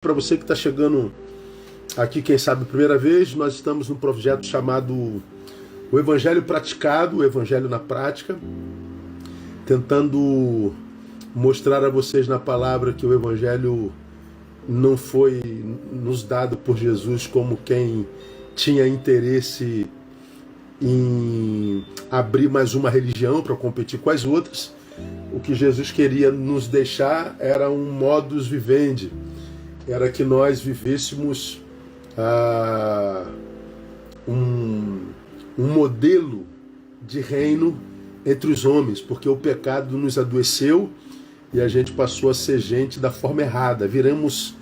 Para você que está chegando aqui, quem sabe, a primeira vez, nós estamos num projeto chamado O Evangelho Praticado, o Evangelho na Prática, tentando mostrar a vocês na palavra que o Evangelho não foi nos dado por Jesus como quem tinha interesse em abrir mais uma religião para competir com as outras. O que Jesus queria nos deixar era um modus vivendi, era que nós vivêssemos um modelo de reino entre os homens, porque o pecado nos adoeceu e a gente passou a ser gente da forma errada. Viramos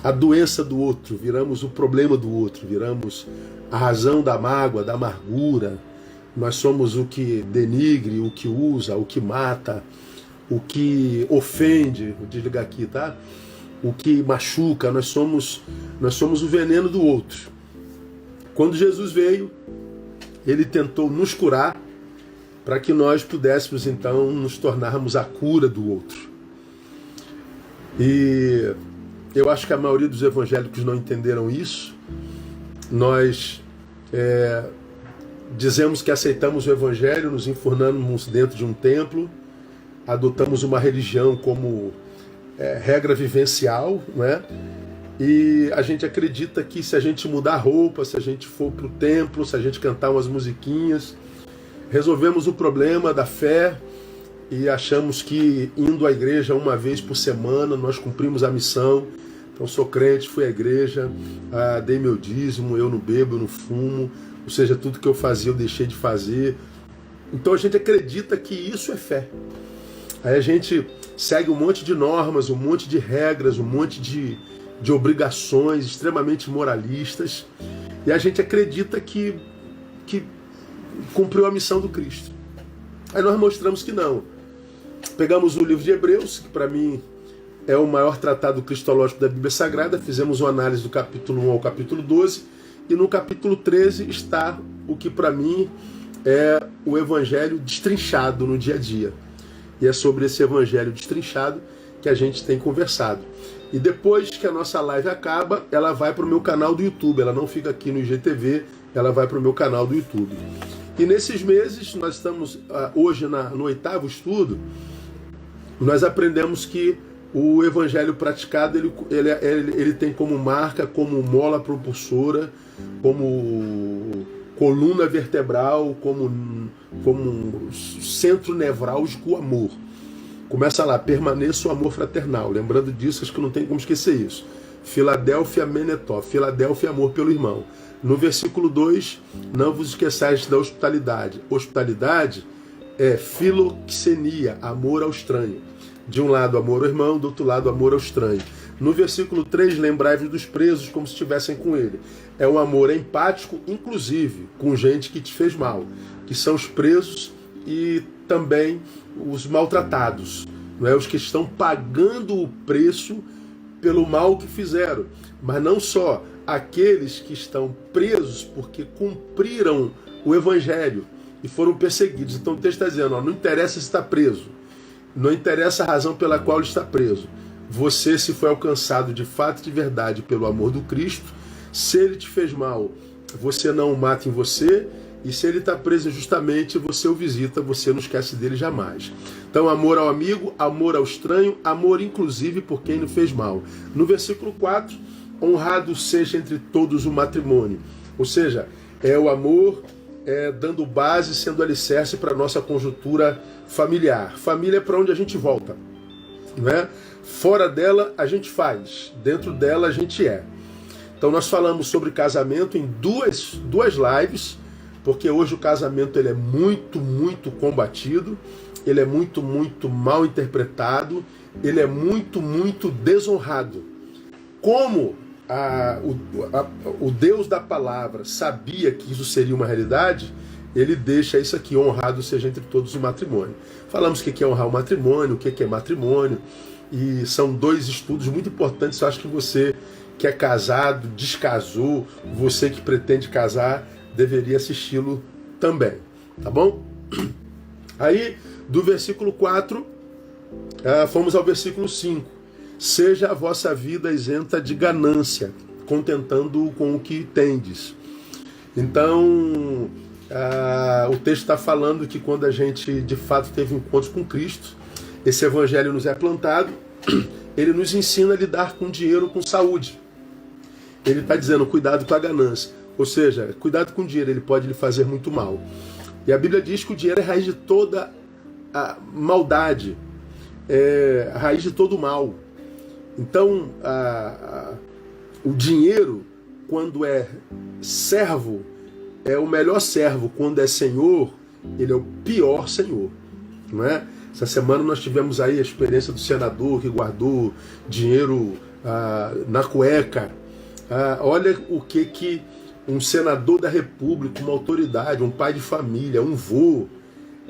a doença do outro, viramos o problema do outro, viramos a razão da mágoa, da amargura. Nós somos o que denigre, o que usa, o que mata, o que ofende, vou desligar aqui, tá? O que machuca. Nós somos o veneno do outro. Quando Jesus veio, ele tentou nos curar para que nós pudéssemos então nos tornarmos a cura do outro. E eu acho que a maioria dos evangélicos não entenderam isso. Nós dizemos que aceitamos o evangelho, nos enfurnamos dentro de um templo, adotamos uma religião como regra vivencial, não é? E a gente acredita que se a gente mudar a roupa, se a gente for para o templo, se a gente cantar umas musiquinhas, resolvemos o problema da fé e achamos que indo à igreja uma vez por semana nós cumprimos a missão. Então sou crente, fui à igreja, dei meu dízimo, eu não bebo, eu não fumo, ou seja, tudo que eu fazia eu deixei de fazer. Então a gente acredita que isso é fé. Aí a gente segue um monte de normas, um monte de regras, um monte de obrigações extremamente moralistas, e a gente acredita que cumpriu a missão do Cristo. Aí nós mostramos que não. Pegamos o livro de Hebreus, que para mim é o maior tratado cristológico da Bíblia Sagrada, fizemos uma análise do capítulo 1 ao capítulo 12, e no capítulo 13 está o que para mim é o evangelho destrinchado no dia a dia. E é sobre esse evangelho destrinchado que a gente tem conversado. E depois que a nossa live acaba, ela vai para o meu canal do YouTube. Ela não fica aqui no IGTV, ela vai para o meu canal do YouTube. E nesses meses, nós estamos hoje no 8º estudo, nós aprendemos que o evangelho praticado ele tem como marca, como mola propulsora, como coluna vertebral, como centro nevrálgico, o amor. Começa lá, permaneça o amor fraternal. Lembrando disso, acho que não tem como esquecer isso. Filadélfia menetó, Filadélfia, amor pelo irmão. No versículo 2, não vos esqueçais da hospitalidade. Hospitalidade é filoxenia, amor ao estranho. De um lado, amor ao irmão, do outro lado, amor ao estranho. No versículo 3, lembrai-vos dos presos como se estivessem com ele. É um amor empático, inclusive, com gente que te fez mal, que são os presos e também os maltratados, não é? Os que estão pagando o preço pelo mal que fizeram. Mas não só aqueles que estão presos porque cumpriram o evangelho e foram perseguidos. Então o texto está dizendo, não interessa se está preso, não interessa a razão pela qual ele está preso. Você, se foi alcançado de fato e de verdade pelo amor do Cristo, se ele te fez mal, você não o mata em você, e se ele está preso injustamente, você o visita, você não esquece dele jamais. Então, amor ao amigo, amor ao estranho, amor inclusive por quem não fez mal. No versículo 4, honrado seja entre todos o matrimônio. Ou seja, é o amor dando base, sendo alicerce para a nossa conjuntura familiar. Família é para onde a gente volta, não é? Fora dela a gente faz, dentro dela a gente é. Então nós falamos sobre casamento em duas lives, porque hoje o casamento ele é muito, muito combatido, ele é muito, muito mal interpretado, ele é muito, muito desonrado. Como o Deus da palavra sabia que isso seria uma realidade, ele deixa isso aqui, honrado seja entre todos o matrimônio. Falamos o que é honrar o matrimônio, o que é matrimônio, e são dois estudos muito importantes. Eu acho que você que é casado, descasou, você que pretende casar, deveria assisti-lo também, tá bom? Aí, do versículo 4, fomos ao versículo 5. seja a vossa vida isenta de ganância, contentando com o que tendes. Então, o texto está falando que quando a gente de fato teve encontros com Cristo, esse evangelho nos é plantado, ele nos ensina a lidar com dinheiro com saúde. Ele está dizendo, cuidado com a ganância. Ou seja, cuidado com o dinheiro, ele pode lhe fazer muito mal. E a Bíblia diz que o dinheiro é a raiz de toda a maldade, é a raiz de todo o mal. Então, o dinheiro, quando é servo, é o melhor servo. Quando é senhor, ele é o pior senhor. Não é? Essa semana nós tivemos aí a experiência do senador que guardou dinheiro na cueca. Olha o que um senador da República, uma autoridade, um pai de família, um vô,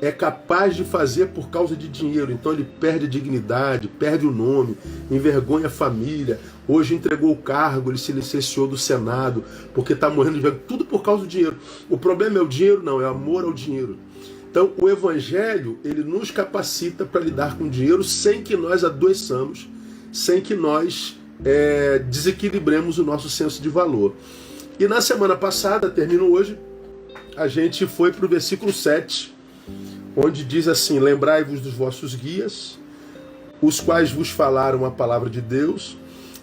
é capaz de fazer por causa de dinheiro. Então ele perde a dignidade, perde o nome, envergonha a família. Hoje entregou o cargo, ele se licenciou do Senado, porque está morrendo de vergonha, tudo por causa do dinheiro. O problema é o dinheiro? Não, é o amor ao dinheiro. Então o Evangelho, ele nos capacita para lidar com o dinheiro sem que nós adoeçamos, sem que nós desequilibremos o nosso senso de valor. E na semana passada, termino hoje, a gente foi para o versículo 7, onde diz assim: lembrai-vos dos vossos guias, os quais vos falaram a palavra de Deus,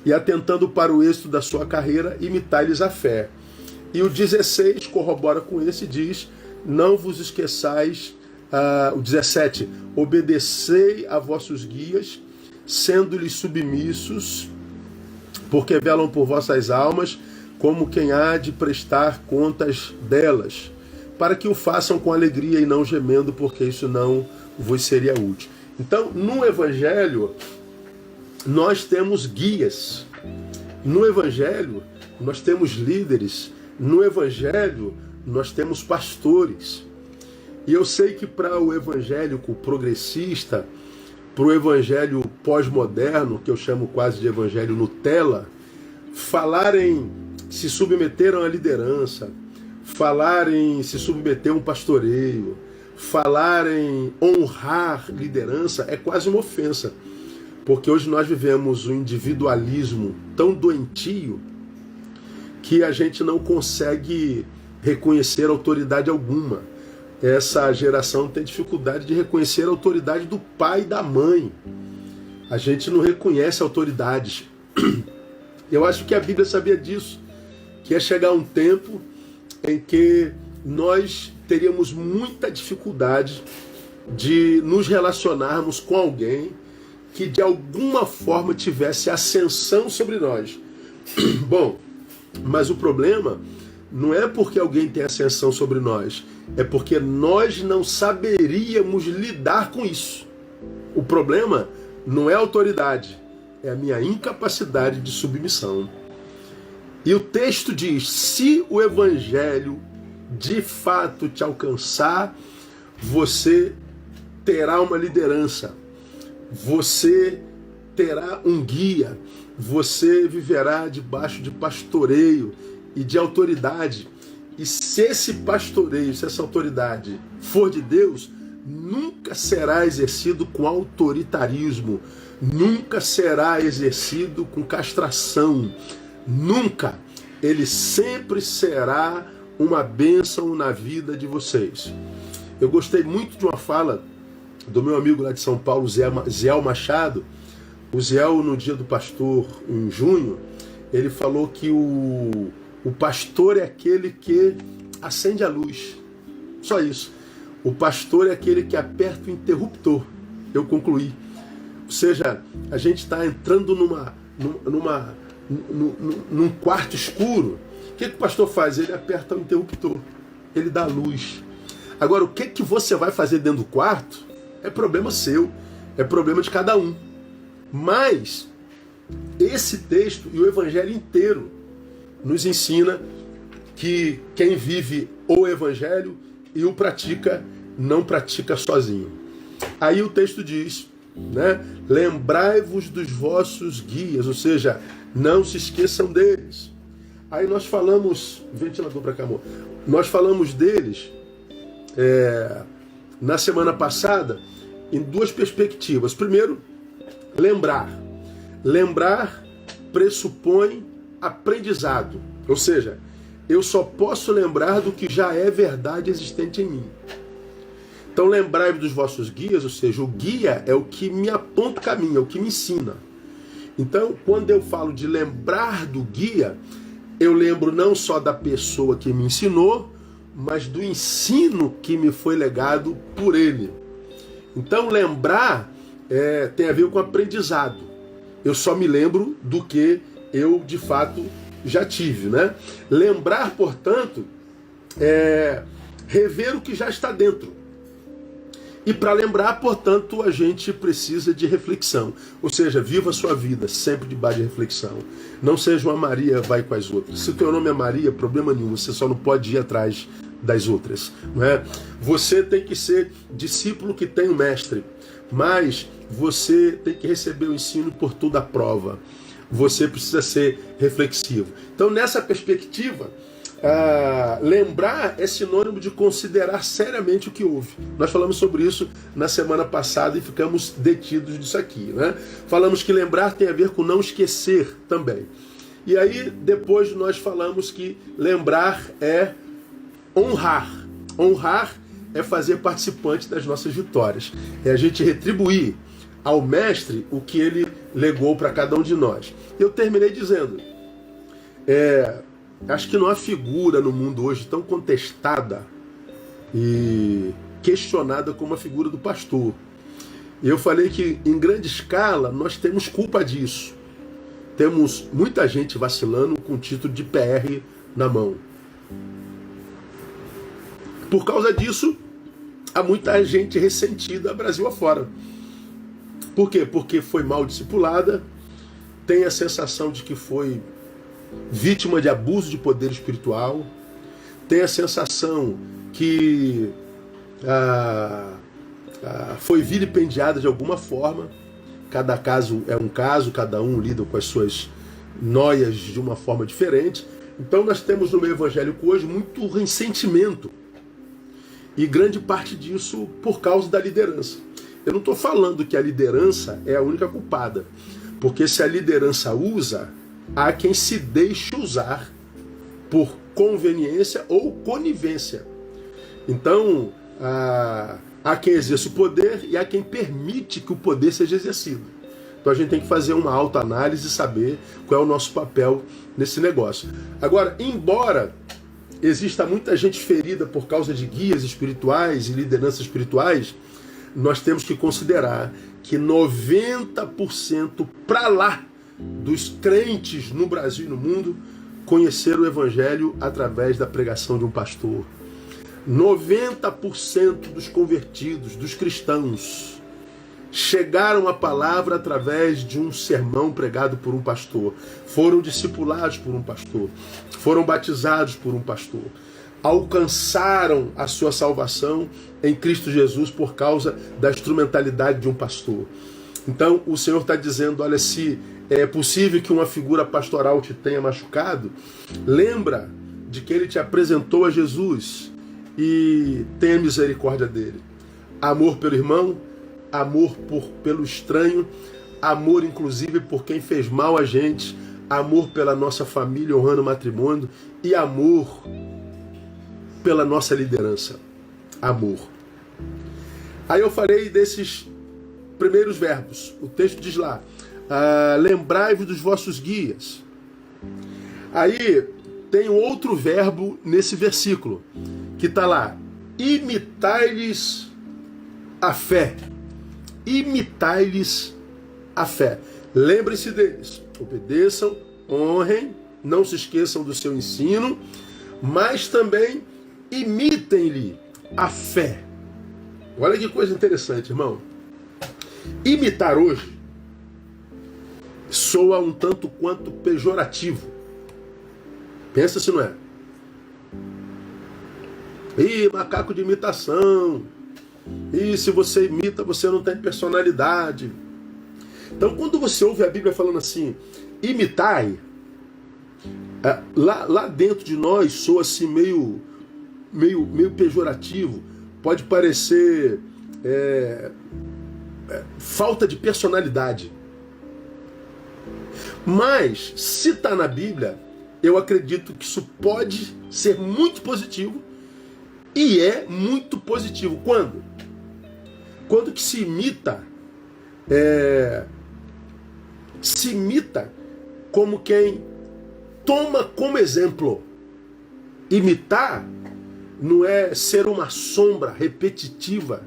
e atentando para o êxito da sua carreira, imitai-lhes a fé. E o 16 corrobora com esse e diz: não vos esqueçais, o 17, obedecei a vossos guias, sendo-lhes submissos, porque velam por vossas almas, como quem há de prestar contas delas, para que o façam com alegria e não gemendo, porque isso não vos seria útil. Então, no Evangelho, nós temos guias. No Evangelho, nós temos líderes. No Evangelho, nós temos pastores. E eu sei que para o evangélico progressista, para o evangelho pós-moderno, que eu chamo quase de evangelho Nutella, falarem se submeteram à liderança, falarem se submeter a um pastoreio, falarem honrar liderança é quase uma ofensa. Porque hoje nós vivemos um individualismo tão doentio que a gente não consegue reconhecer autoridade alguma. Essa geração tem dificuldade de reconhecer a autoridade do pai e da mãe. A gente não reconhece autoridades. Eu acho que a Bíblia sabia disso, que ia chegar um tempo em que nós teríamos muita dificuldade de nos relacionarmos com alguém que de alguma forma tivesse ascensão sobre nós. Bom, mas o problema não é porque alguém tem ascensão sobre nós, é porque nós não saberíamos lidar com isso. O problema não é a autoridade, é a minha incapacidade de submissão. E o texto diz: se o evangelho de fato te alcançar, você terá uma liderança, você terá um guia, você viverá debaixo de pastoreio e de autoridade. E se esse pastoreio, se essa autoridade for de Deus, nunca será exercido com autoritarismo, nunca será exercido com castração, nunca. Ele sempre será uma bênção na vida de vocês. Eu gostei muito de uma fala do meu amigo lá de São Paulo, Ziel Machado. O Ziel, no dia do pastor, em junho, ele falou que o pastor é aquele que acende a luz. Só isso. O pastor é aquele que aperta o interruptor. Eu concluí. Ou seja, a gente está entrando num quarto escuro. O que o pastor faz? Ele aperta o interruptor. Ele dá luz. Agora, o que você vai fazer dentro do quarto é problema seu. É problema de cada um. Mas esse texto e o evangelho inteiro nos ensina que quem vive o evangelho e o pratica, não pratica sozinho. Aí o texto diz, né? Lembrai-vos dos vossos guias, ou seja, não se esqueçam deles. Aí nós falamos, ventilador para cá, amor. Nós falamos deles na semana passada em duas perspectivas. Primeiro, lembrar. Lembrar pressupõe aprendizado. Ou seja, eu só posso lembrar do que já é verdade existente em mim. Então lembrai-vos dos vossos guias, ou seja, o guia é o que me aponta o caminho, é o que me ensina. Então, quando eu falo de lembrar do guia, eu lembro não só da pessoa que me ensinou, mas do ensino que me foi legado por ele. Então lembrar tem a ver com aprendizado. Eu só me lembro do que eu de fato já tive, né? Lembrar, portanto, é rever o que já está dentro. E para lembrar, portanto, a gente precisa de reflexão. Ou seja, viva a sua vida sempre debaixo de reflexão. Não seja uma Maria vai com as outras. Se o teu nome é Maria, problema nenhum, você só não pode ir atrás das outras. Não é? Você tem que ser discípulo que tem um mestre, mas você tem que receber o ensino por toda a prova. Você precisa ser reflexivo. Então, nessa perspectiva, lembrar é sinônimo de considerar seriamente o que houve. Nós falamos sobre isso na semana passada e ficamos detidos disso aqui, né? Falamos que lembrar tem a ver com não esquecer também. E aí depois nós falamos que lembrar é honrar. Honrar é fazer participante das nossas vitórias. É a gente retribuir ao mestre o que ele legou para cada um de nós. Eu terminei dizendo, acho que não há figura no mundo hoje tão contestada e questionada como a figura do pastor. Eu falei que em grande escala nós temos culpa disso. Temos muita gente vacilando com o título de PR na mão. Por causa disso, há muita gente ressentida Brasil afora. Por quê? Porque foi mal discipulada, tem a sensação de que foi vítima de abuso de poder espiritual, tem a sensação que foi vilipendiada de alguma forma. Cada caso é um caso, cada um lida com as suas noias de uma forma diferente. Então nós temos no meio evangélico hoje muito ressentimento. E grande parte disso por causa da liderança. Eu não estou falando que a liderança é a única culpada. Porque se a liderança usa, há quem se deixe usar por conveniência ou conivência. Então, há quem exerce o poder e há quem permite que o poder seja exercido. Então a gente tem que fazer uma autoanálise e saber qual é o nosso papel nesse negócio. Agora, embora exista muita gente ferida por causa de guias espirituais e lideranças espirituais, nós temos que considerar que 90% para lá dos crentes no Brasil e no mundo conheceram o Evangelho através da pregação de um pastor. 90% dos convertidos, dos cristãos, chegaram à palavra através de um sermão pregado por um pastor. Foram discipulados por um pastor. Foram batizados por um pastor. Alcançaram a sua salvação em Cristo Jesus por causa da instrumentalidade de um pastor. Então o Senhor está dizendo, olha, se é possível que uma figura pastoral te tenha machucado, lembra de que ele te apresentou a Jesus e tenha misericórdia dele. Amor pelo irmão, amor pelo estranho, amor inclusive por quem fez mal a gente, amor pela nossa família honrando o matrimônio e amor pela nossa liderança. Amor. Aí eu falei desses primeiros verbos. O texto diz lá, lembrai-vos dos vossos guias. Aí tem um outro verbo nesse versículo, que está lá, imitai-lhes a fé. Imitai-lhes a fé. Lembre-se deles, obedeçam, honrem, não se esqueçam do seu ensino, mas também imitem-lhe a fé. Olha que coisa interessante, irmão. Imitar hoje soa um tanto quanto pejorativo. Pensa se não é. Ih, macaco de imitação. E se você imita, você não tem personalidade. Então, quando você ouve a Bíblia falando assim, imitai, lá dentro de nós soa assim meio pejorativo. Pode parecer falta de personalidade. Mas, se está na Bíblia, eu acredito que isso pode ser muito positivo, e é muito positivo. Quando? Quando que se imita como quem toma como exemplo. Imitar não é ser uma sombra repetitiva.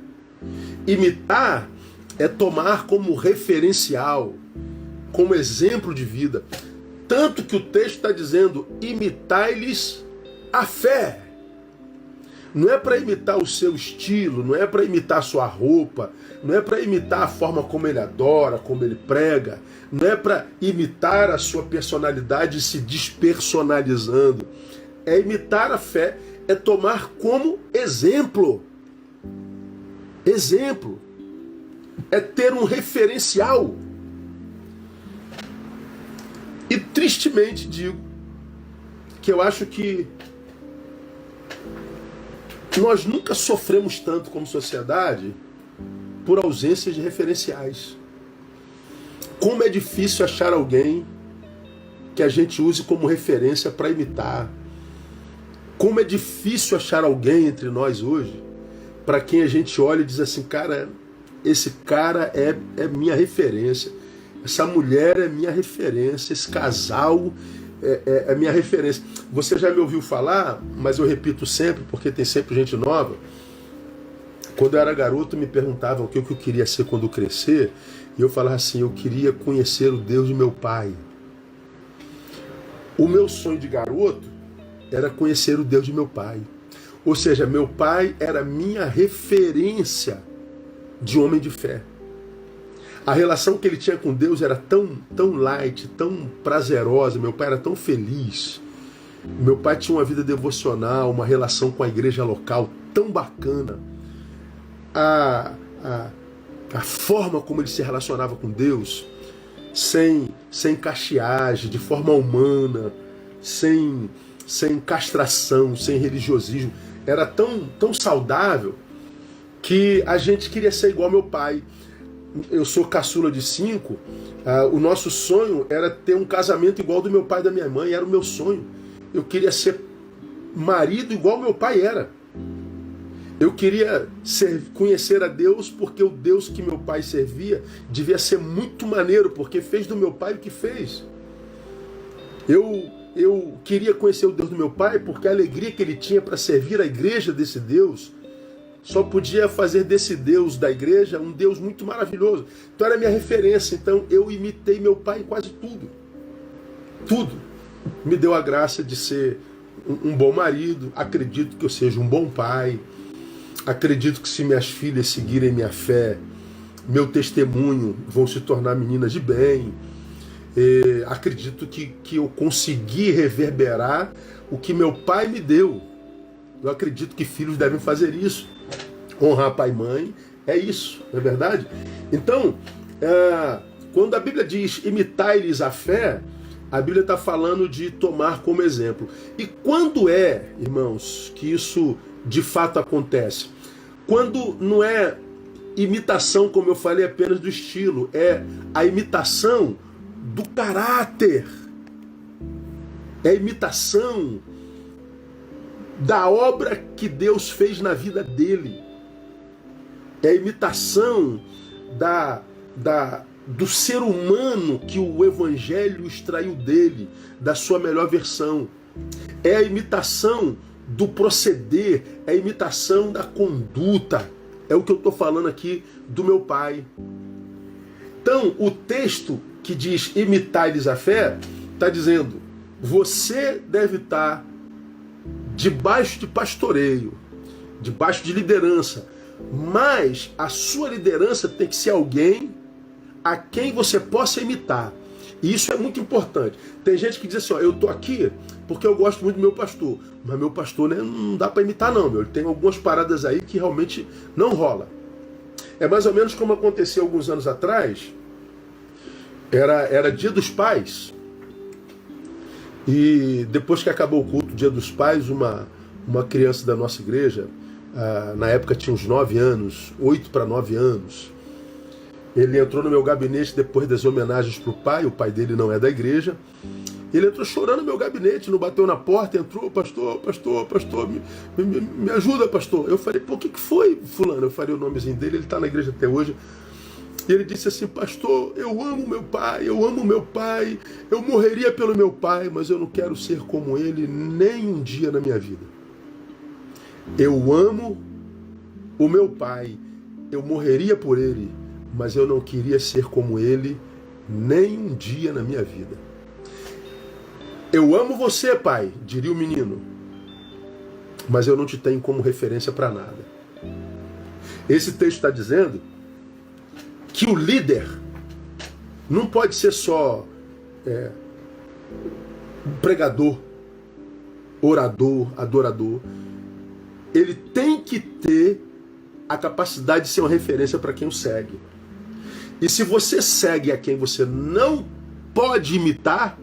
Imitar é tomar como referencial, como exemplo de vida. Tanto que o texto está dizendo: imitai-lhes a fé. Não é para imitar o seu estilo, não é para imitar a sua roupa, não é para imitar a forma como ele adora, como ele prega, não é para imitar a sua personalidade se despersonalizando. É imitar a fé, é tomar como exemplo. Exemplo. É ter um referencial. E tristemente digo que eu acho que nós nunca sofremos tanto como sociedade por ausência de referenciais. Como é difícil achar alguém que a gente use como referência para imitar. Como é difícil achar alguém entre nós hoje para quem a gente olha e diz assim: cara, esse cara é minha referência, essa mulher é minha referência, esse casal é minha referência. Você já me ouviu falar, mas eu repito sempre, porque tem sempre gente nova. Quando eu era garoto, me perguntavam o que eu queria ser quando crescer, e eu falava assim: eu queria conhecer o Deus de meu pai. O meu sonho de garoto era conhecer o Deus de meu pai. Ou seja, meu pai era minha referência de homem de fé. A relação que ele tinha com Deus era tão light, tão prazerosa. Meu pai era tão feliz. Meu pai tinha uma vida devocional, uma relação com a igreja local tão bacana. A forma como ele se relacionava com Deus, sem cacheagem, de forma humana, sem castração, sem religiosismo, era tão saudável que a gente queria ser igual ao meu pai. Eu sou caçula de 5, o nosso sonho era ter um casamento igual ao do meu pai e da minha mãe, era o meu sonho. Eu queria ser marido igual ao meu pai era. Eu queria conhecer a Deus porque o Deus que meu pai servia devia ser muito maneiro, porque fez do meu pai o que fez. Eu queria conhecer o Deus do meu pai porque a alegria que ele tinha para servir a igreja desse Deus só podia fazer desse Deus da igreja um Deus muito maravilhoso. Então era minha referência. Então eu imitei meu pai em quase tudo. Tudo. Me deu a graça de ser um bom marido. Acredito que eu seja um bom pai. Acredito que se minhas filhas seguirem minha fé, meu testemunho, vão se tornar meninas de bem. Acredito que eu consegui reverberar o que meu pai me deu. Eu acredito que filhos devem fazer isso. Honrar pai e mãe é isso, não é verdade? Então, quando a Bíblia diz imitai-lhes a fé, a Bíblia está falando de tomar como exemplo. E quando irmãos, que isso de fato acontece? Quando não é imitação, como eu falei, apenas do estilo, é a imitação do caráter, é a imitação da obra que Deus fez na vida dele, é a imitação do ser humano que o Evangelho extraiu dele, da sua melhor versão, é a imitação do proceder, é a imitação da conduta. É o que eu estou falando aqui do meu pai. Então, o texto que diz imitai-lhes a fé, está dizendo: você deve estar debaixo de pastoreio, debaixo de liderança, mas a sua liderança tem que ser alguém a quem você possa imitar. E isso é muito importante. Tem gente que diz assim: ó, eu estou aqui porque eu gosto muito do meu pastor, mas meu pastor, né, não dá para imitar não, meu. Ele tem algumas paradas aí que realmente não rola. É mais ou menos como aconteceu alguns anos atrás. Era Dia dos Pais, e depois que acabou o culto Dia dos Pais, uma criança da nossa igreja, na época tinha uns 9 anos, 8 para 9 anos, Ele entrou no meu gabinete depois das homenagens para o pai dele não é da igreja. Ele entrou chorando no meu gabinete, não bateu na porta, entrou, pastor, me ajuda, pastor. Eu falei, pô, o que foi, fulano? Eu falei o nomezinho dele, ele está na igreja até hoje. E ele disse assim, pastor, eu amo meu pai, eu morreria pelo meu pai, mas eu não quero ser como ele nem um dia na minha vida. Eu amo o meu pai, eu morreria por ele, mas eu não queria ser como ele nem um dia na minha vida. Eu amo você, pai, diria o menino, mas eu não te tenho como referência para nada. Esse texto está dizendo que o líder não pode ser só pregador, orador, adorador. Ele tem que ter a capacidade de ser uma referência para quem o segue. E se você segue a quem você não pode imitar,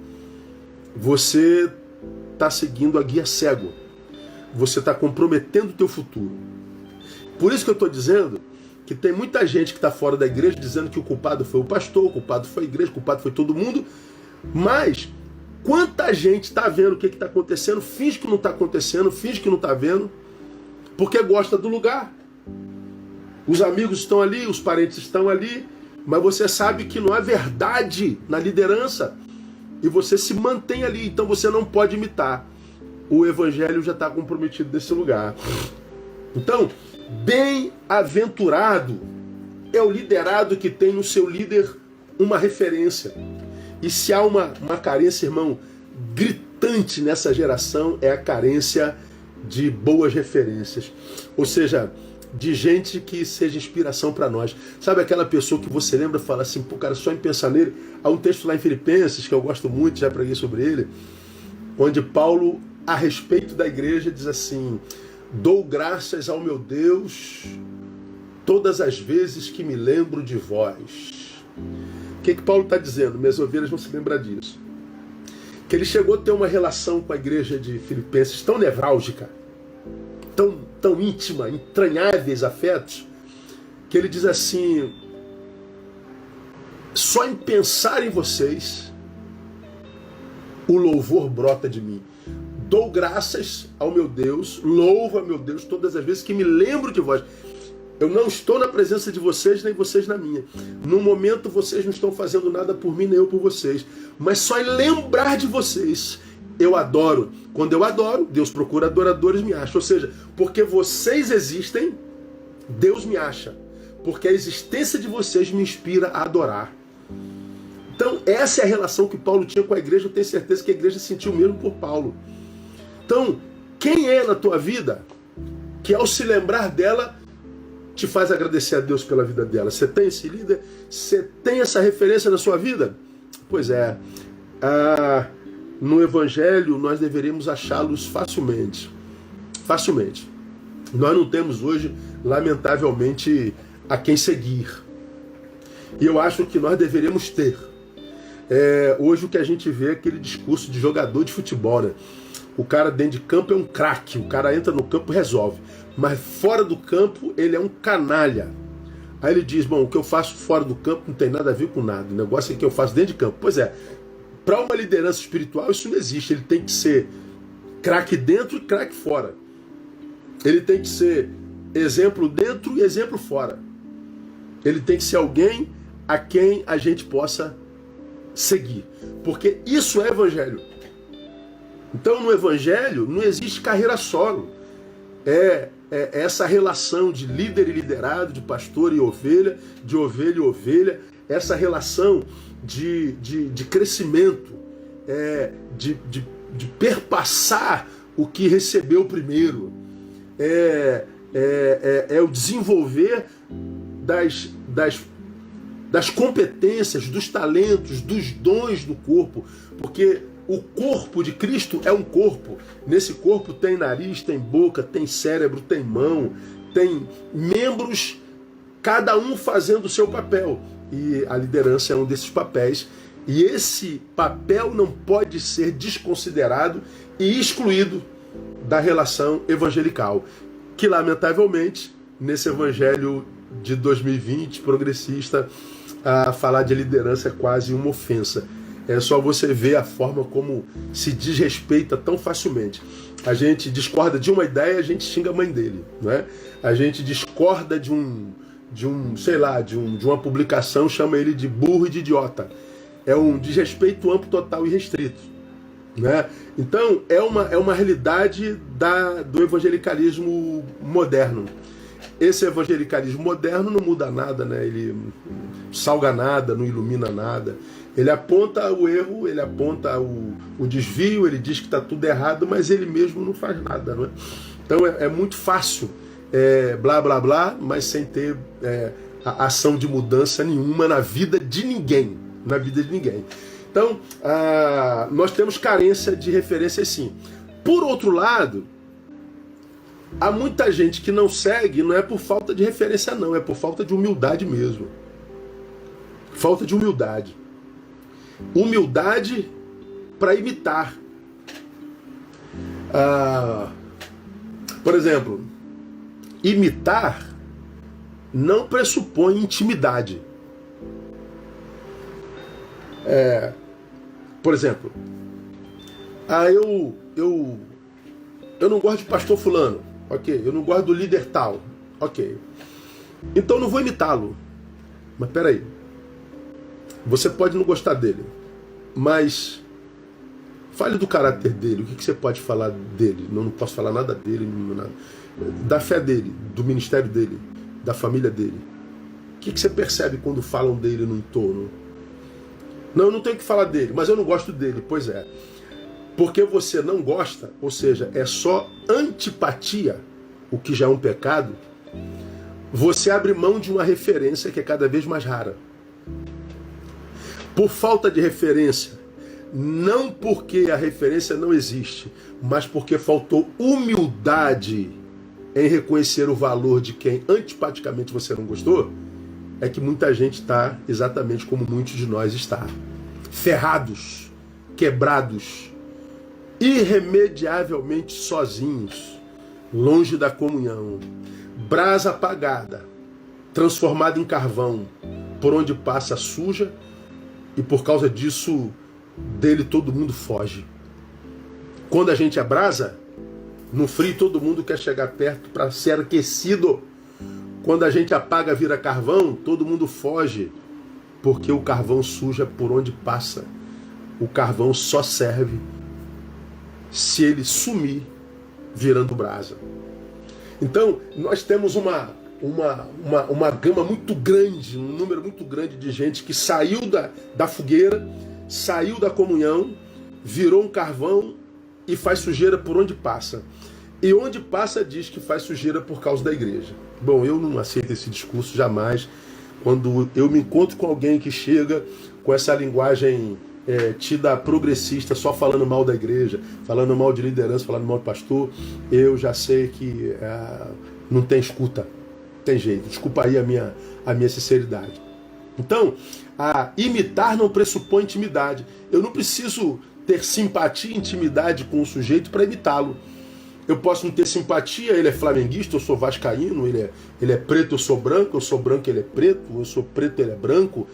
você está seguindo a guia cego. Você está comprometendo o teu futuro. Por isso que eu estou dizendo que tem muita gente que está fora da igreja dizendo que o culpado foi o pastor, o culpado foi a igreja, o culpado foi todo mundo. Mas quanta gente está vendo o que está acontecendo, finge que não está acontecendo, finge que não está vendo, porque gosta do lugar. Os amigos estão ali, os parentes estão ali, mas você sabe que não há verdade na liderança. E você se mantém ali, então você não pode imitar. O evangelho já está comprometido nesse lugar. Então, bem-aventurado é o liderado que tem no seu líder uma referência. E se há uma carência, irmão, gritante nessa geração, é a carência de boas referências. Ou seja, de gente que seja inspiração para nós. Sabe aquela pessoa que você lembra e fala assim, pô, cara, só em pensar nele. Há um texto lá em Filipenses, que eu gosto muito, já preguei sobre ele, onde Paulo, a respeito da igreja, diz assim, dou graças ao meu Deus todas as vezes que me lembro de vós. O que Paulo está dizendo? Minhas ovelhas vão se lembrar disso. Que ele chegou a ter uma relação com a igreja de Filipenses tão nevrálgica, tão íntima, entranháveis afetos, que ele diz assim, só em pensar em vocês, o louvor brota de mim. Dou graças ao meu Deus, louvo a meu Deus todas as vezes que me lembro de vós. Eu não estou na presença de vocês, nem vocês na minha. No momento vocês não estão fazendo nada por mim, nem eu por vocês. Mas só em lembrar de vocês, eu adoro. Quando eu adoro, Deus procura adoradores, me acha. Ou seja, porque vocês existem, Deus me acha. Porque a existência de vocês me inspira a adorar. Então, essa é a relação que Paulo tinha com a igreja. Eu tenho certeza que a igreja sentiu o mesmo por Paulo. Então, quem é na tua vida que ao se lembrar dela te faz agradecer a Deus pela vida dela? Você tem esse líder? Você tem essa referência na sua vida? Pois é. No Evangelho nós deveríamos achá-los facilmente. Facilmente. Nós não temos hoje, lamentavelmente, a quem seguir. E eu acho que nós deveríamos ter. Hoje o que a gente vê é aquele discurso de jogador de futebol, né? O cara dentro de campo é um craque, o cara entra no campo e resolve. Mas fora do campo ele é um canalha. Aí ele diz, bom, o que eu faço fora do campo não tem nada a ver com nada. O negócio é que eu faço dentro de campo. Pois é, para uma liderança espiritual isso não existe. Ele tem que ser craque dentro e craque fora. Ele tem que ser exemplo dentro e exemplo fora. Ele tem que ser alguém a quem a gente possa seguir. Porque isso é evangelho. Então no evangelho não existe carreira solo. É essa relação de líder e liderado, de pastor e ovelha, de ovelha e ovelha, essa relação de crescimento, de perpassar o que recebeu primeiro, o desenvolver das competências, dos talentos, dos dons do corpo, porque o corpo de Cristo é um corpo. Nesse corpo tem nariz, tem boca, tem cérebro, tem mão, tem membros, cada um fazendo o seu papel. E a liderança é um desses papéis. E esse papel não pode ser desconsiderado e excluído da relação evangelical, que lamentavelmente, nesse evangelho de 2020, progressista, falar de liderança é quase uma ofensa. É só você ver a forma como se desrespeita tão facilmente. A gente discorda de uma ideia, a gente xinga a mãe dele, não é? A gente discorda de uma publicação, chama ele de burro e de idiota. É um desrespeito amplo, total e restrito, né? Então é uma realidade do evangelicalismo moderno. Esse evangelicalismo moderno não muda nada, né? Ele salga nada, não ilumina nada. Ele aponta o erro, ele aponta o desvio, ele diz que está tudo errado, mas ele mesmo não faz nada, não é? Então é muito fácil blá blá blá, mas sem ter a ação de mudança nenhuma na vida de ninguém. Na vida de ninguém. Então, nós temos carência de referências, sim. Por outro lado, há muita gente que não segue, não é por falta de referência, não, é por falta de humildade mesmo. Falta de humildade. Humildade para imitar. Por exemplo, imitar não pressupõe intimidade. Por exemplo, eu não gosto de pastor fulano, ok? Eu não gosto do líder tal, ok? Então não vou imitá-lo. Mas peraí, você pode não gostar dele, mas fale do caráter dele. O que você pode falar dele? Não posso falar nada dele, nada. Da fé dele, do ministério dele, da família dele. O que você percebe quando falam dele no entorno? Não, eu não tenho que falar dele, mas eu não gosto dele. Pois é. Porque você não gosta, ou seja, é só antipatia, o que já é um pecado, você abre mão de uma referência que é cada vez mais rara. Por falta de referência, não porque a referência não existe, mas porque faltou humildade em reconhecer o valor de quem antipaticamente você não gostou, é que muita gente está exatamente como muitos de nós está. Ferrados, quebrados, irremediavelmente sozinhos, longe da comunhão, brasa apagada, transformada em carvão, por onde passa suja, e por causa disso, dele todo mundo foge. Quando a gente abrasa, no frio todo mundo quer chegar perto para ser aquecido. Quando a gente apaga, vira carvão, todo mundo foge, porque o carvão suja por onde passa. O carvão só serve se ele sumir virando brasa. Então, nós temos uma gama muito grande, um número muito grande de gente que saiu da fogueira, saiu da comunhão, virou um carvão e faz sujeira por onde passa. E onde passa diz que faz sujeira por causa da igreja. Bom, eu não aceito esse discurso jamais. Quando eu me encontro com alguém que chega com essa linguagem tida progressista, só falando mal da igreja, falando mal de liderança, falando mal de pastor, eu já sei que não tem escuta. Tem jeito. Desculpa aí a minha sinceridade. Então, imitar não pressupõe intimidade. Eu não preciso ter simpatia e intimidade com o sujeito para imitá-lo. Eu posso não ter simpatia, ele é flamenguista, eu sou vascaíno, ele é preto, eu sou branco, ele é preto, eu sou preto, ele é branco.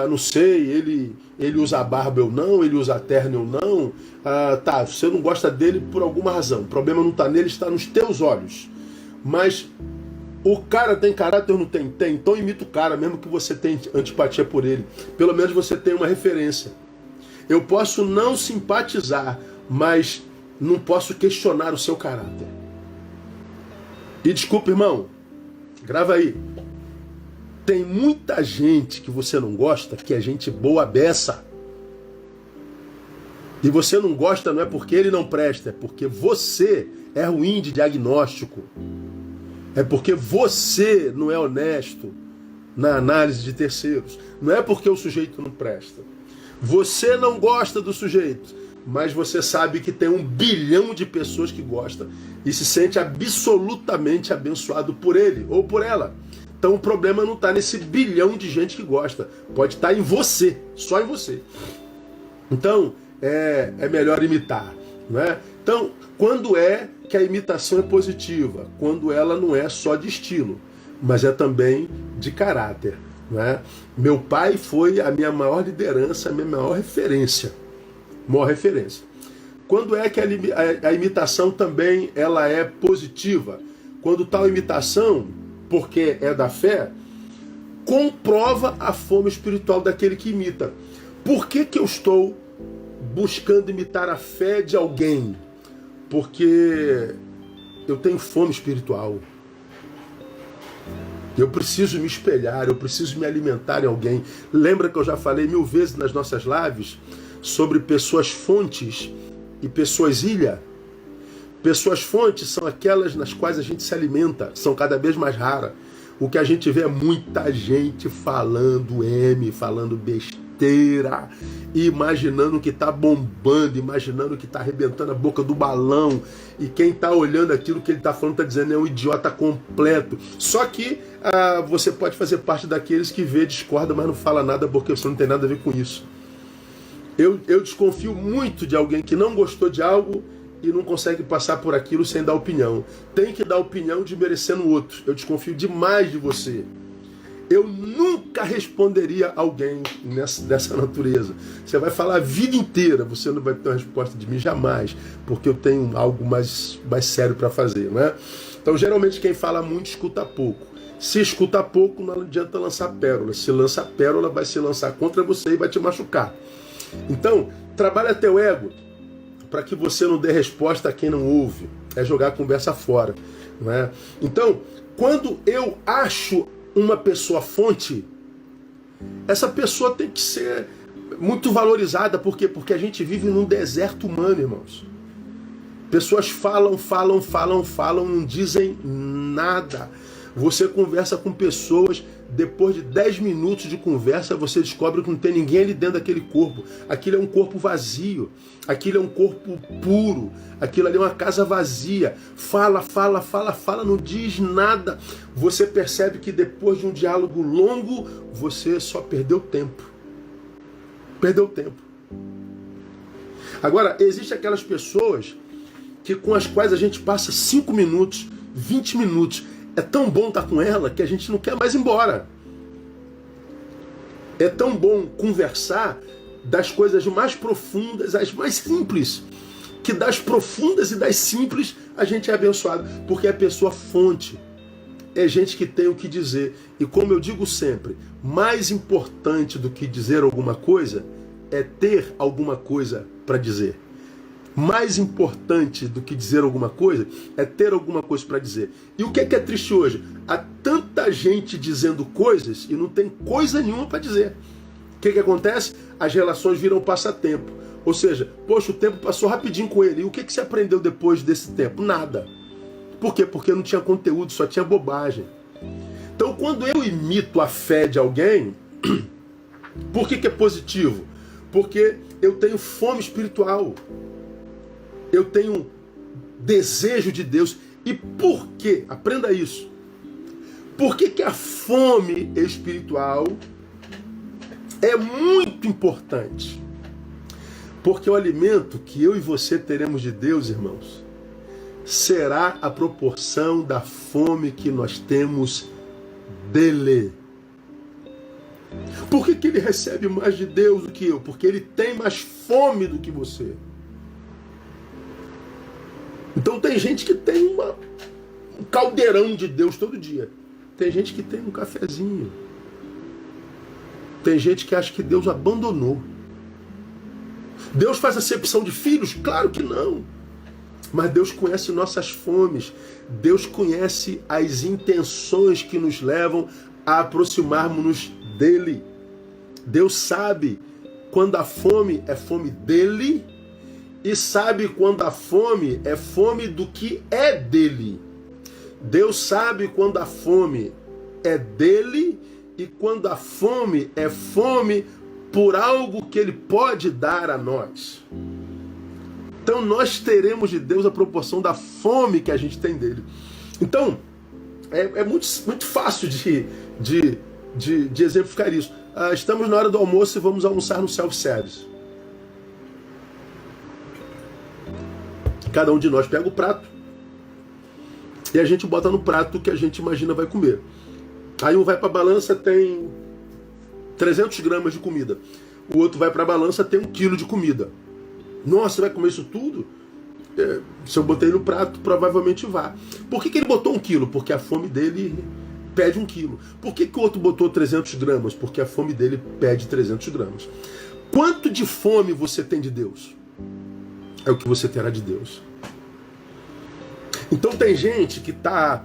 Não sei, ele usa barba, eu não, ele usa terno, eu não. Tá, você não gosta dele por alguma razão. O problema não está nele, está nos teus olhos. Mas o cara tem caráter ou não tem? Tem. Então imita o cara, mesmo que você tenha antipatia por ele. Pelo menos você tem uma referência. Eu posso não simpatizar, mas não posso questionar o seu caráter. E desculpa, irmão, grava aí. Tem muita gente que você não gosta, que é gente boa beça. E você não gosta não é porque ele não presta, é porque você é ruim de diagnóstico. É porque você não é honesto na análise de terceiros. Não é porque o sujeito não presta. Você não gosta do sujeito, mas você sabe que tem 1 bilhão de pessoas que gostam e se sente absolutamente abençoado por ele ou por ela. Então o problema não está nesse bilhão de gente que gosta. Pode estar em você, só em você. Então é melhor imitar, não é? Então, quando é que a imitação é positiva? Quando ela não é só de estilo, mas é também de caráter. né? Meu pai foi a minha maior liderança, a minha maior referência. Maior referência. Quando é que a imitação também ela é positiva? Quando tal imitação, porque é da fé, comprova a fome espiritual daquele que imita. Por que eu estou buscando imitar a fé de alguém? Porque eu tenho fome espiritual. Eu preciso me espelhar, eu preciso me alimentar em alguém. Lembra que eu já falei 1000 vezes nas nossas lives sobre pessoas fontes e pessoas ilha? Pessoas fontes são aquelas nas quais a gente se alimenta, são cada vez mais raras. O que a gente vê é muita gente falando falando besteira, imaginando que está bombando, imaginando que está arrebentando a boca do balão, e quem está olhando aquilo que ele está falando está dizendo é um idiota completo. Só que você pode fazer parte daqueles que vê, discorda, mas não fala nada porque você não tem nada a ver com isso. Eu desconfio muito de alguém que não gostou de algo e não consegue passar por aquilo sem dar opinião. Tem que dar opinião desmerecendo o outro. Eu desconfio demais de você. Eu nunca responderia a alguém dessa natureza. Você vai falar a vida inteira, você não vai ter uma resposta de mim jamais, porque eu tenho algo mais sério para fazer, né? Então, geralmente, quem fala muito, escuta pouco. Se escuta pouco, não adianta lançar pérola. Se lança pérola, vai se lançar contra você e vai te machucar. Então, trabalha teu ego para que você não dê resposta a quem não ouve. É jogar a conversa fora, não é? Então, quando eu acho uma pessoa fonte, essa pessoa tem que ser muito valorizada. Por quê? Porque a gente vive num deserto humano, irmãos. Pessoas falam, não dizem nada. Você conversa com pessoas, depois de 10 minutos de conversa, você descobre que não tem ninguém ali dentro daquele corpo. Aquilo é um corpo vazio, aquilo é um corpo puro, aquilo ali é uma casa vazia. Fala, não diz nada. Você percebe que depois de um diálogo longo, você só perdeu tempo. Perdeu tempo. Agora, existem aquelas pessoas com as quais a gente passa 5 minutos, 20 minutos. É tão bom estar com ela que a gente não quer mais ir embora. É tão bom conversar das coisas mais profundas às mais simples, que das profundas e das simples a gente é abençoado, porque é pessoa fonte, é gente que tem o que dizer. E como eu digo sempre, mais importante do que dizer alguma coisa é ter alguma coisa para dizer. Mais importante do que dizer alguma coisa é ter alguma coisa para dizer. E o que é triste hoje? Há tanta gente dizendo coisas e não tem coisa nenhuma para dizer. O que acontece? As relações viram passatempo. Ou seja, poxa, o tempo passou rapidinho com ele. E o que você aprendeu depois desse tempo? Nada. Por quê? Porque não tinha conteúdo, só tinha bobagem. Então, quando eu imito a fé de alguém, por que é positivo? Porque eu tenho fome espiritual. Eu tenho desejo de Deus. E por quê? Aprenda isso. Por que a fome espiritual é muito importante? Porque o alimento que eu e você teremos de Deus, irmãos, será a proporção da fome que nós temos dele. Por que ele recebe mais de Deus do que eu? Porque ele tem mais fome do que você. Então tem gente que tem um caldeirão de Deus todo dia. Tem gente que tem um cafezinho. Tem gente que acha que Deus abandonou. Deus faz acepção de filhos? Claro que não. Mas Deus conhece nossas fomes. Deus conhece as intenções que nos levam a aproximarmos-nos dele. Deus sabe quando a fome é fome dele e sabe quando a fome é fome do que é dele. Deus sabe quando a fome é dele e quando a fome é fome por algo que ele pode dar a nós. Então nós teremos de Deus a proporção da fome que a gente tem dele. Então, é muito fácil de exemplificar isso. Estamos na hora do almoço e vamos almoçar no self-service. Cada um de nós pega o prato e a gente bota no prato que a gente imagina vai comer. Aí um vai para a balança, tem 300 gramas de comida. O outro vai para a balança, tem 1 quilo de comida. Nossa, você vai comer isso tudo? Se eu botei no prato, provavelmente vá. Por que ele botou 1 quilo? Porque a fome dele pede 1 quilo. Por que o outro botou 300 gramas? Porque a fome dele pede 300 gramas. Quanto de fome você tem de Deus? É o que você terá de Deus. Então tem gente que está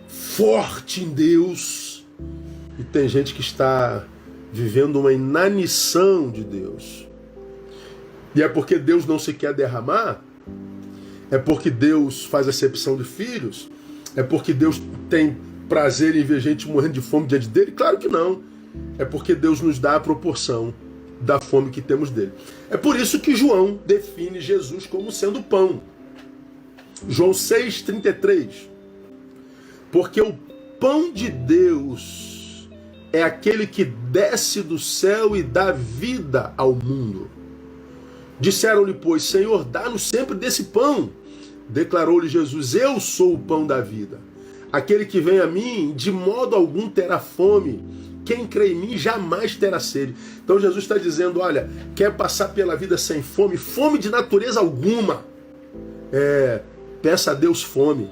forte em Deus e tem gente que está vivendo uma inanição de Deus. E é porque Deus não se quer derramar? É porque Deus faz acepção de filhos? É porque Deus tem prazer em ver gente morrendo de fome diante dele? Claro que não. É porque Deus nos dá a proporção da fome que temos dele. É por isso que João define Jesus como sendo pão. João 6,33. Porque o pão de Deus é aquele que desce do céu e dá vida ao mundo. Disseram-lhe, pois, Senhor, dá-nos sempre desse pão. Declarou-lhe Jesus, eu sou o pão da vida. Aquele que vem a mim, de modo algum terá fome. Quem crê em mim jamais terá sede. Então Jesus está dizendo, olha, quer passar pela vida sem fome? Fome de natureza alguma. Peça a Deus fome.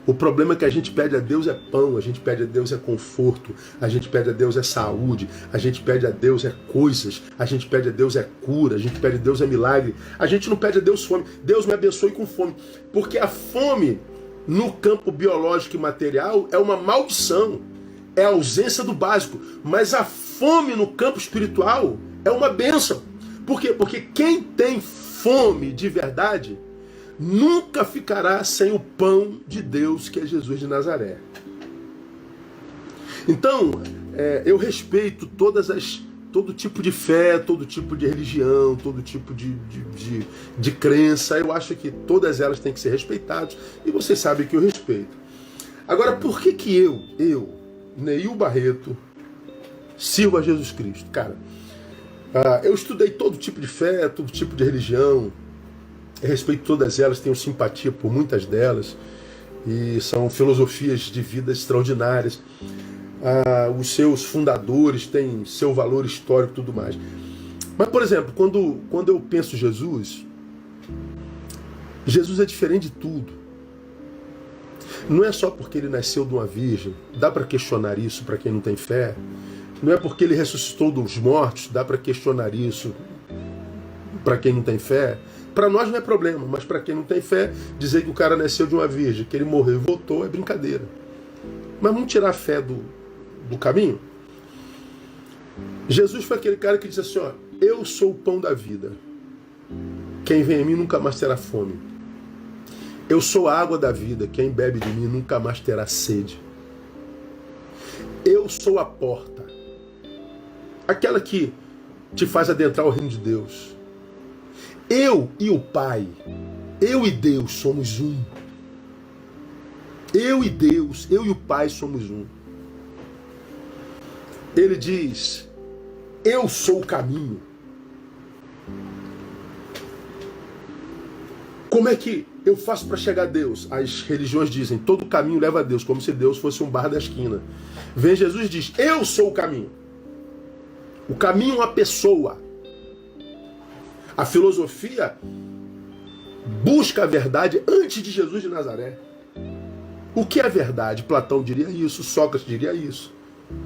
O problema é que a gente pede a Deus é pão, a gente pede a Deus é conforto, a gente pede a Deus é saúde, a gente pede a Deus é coisas, a gente pede a Deus é cura, a gente pede a Deus é milagre. A gente não pede a Deus fome. Deus me abençoe com fome. Porque a fome no campo biológico e material é uma maldição. É a ausência do básico. Mas a fome no campo espiritual é uma bênção. Por quê? Porque quem tem fome de verdade nunca ficará sem o pão de Deus, que é Jesus de Nazaré. Então, eu respeito todo tipo de fé, todo tipo de religião, todo tipo de crença. Eu acho que todas elas têm que ser respeitadas. E vocês sabem que eu respeito. Agora, por que eu, Neil Barreto, sirvo a Jesus Cristo? Cara, eu estudei todo tipo de fé, todo tipo de religião. Eu respeito todas elas, tenho simpatia por muitas delas. E são filosofias de vida extraordinárias. Os seus fundadores têm seu valor histórico e tudo mais. Mas, por exemplo, quando eu penso Jesus é diferente de tudo. Não é só porque ele nasceu de uma virgem, dá para questionar isso para quem não tem fé. Não é porque ele ressuscitou dos mortos, dá para questionar isso para quem não tem fé. Para nós não é problema, mas para quem não tem fé, dizer que o cara nasceu de uma virgem, que ele morreu e voltou, é brincadeira. Mas vamos tirar a fé do caminho? Jesus foi aquele cara que disse assim, ó, eu sou o pão da vida. Quem vem em mim nunca mais terá fome. Eu sou a água da vida. Quem bebe de mim nunca mais terá sede. Eu sou a porta. Aquela que te faz adentrar o reino de Deus. Eu e o Pai, eu e Deus somos um. Eu e Deus, eu e o Pai somos um. Ele diz, eu sou o caminho. Como é que eu faço para chegar a Deus? As religiões dizem, todo caminho leva a Deus, como se Deus fosse um bar da esquina. Vem Jesus e diz, eu sou o caminho. O caminho é uma pessoa. A filosofia busca a verdade antes de Jesus de Nazaré. O que é a verdade? Platão diria isso, Sócrates diria isso,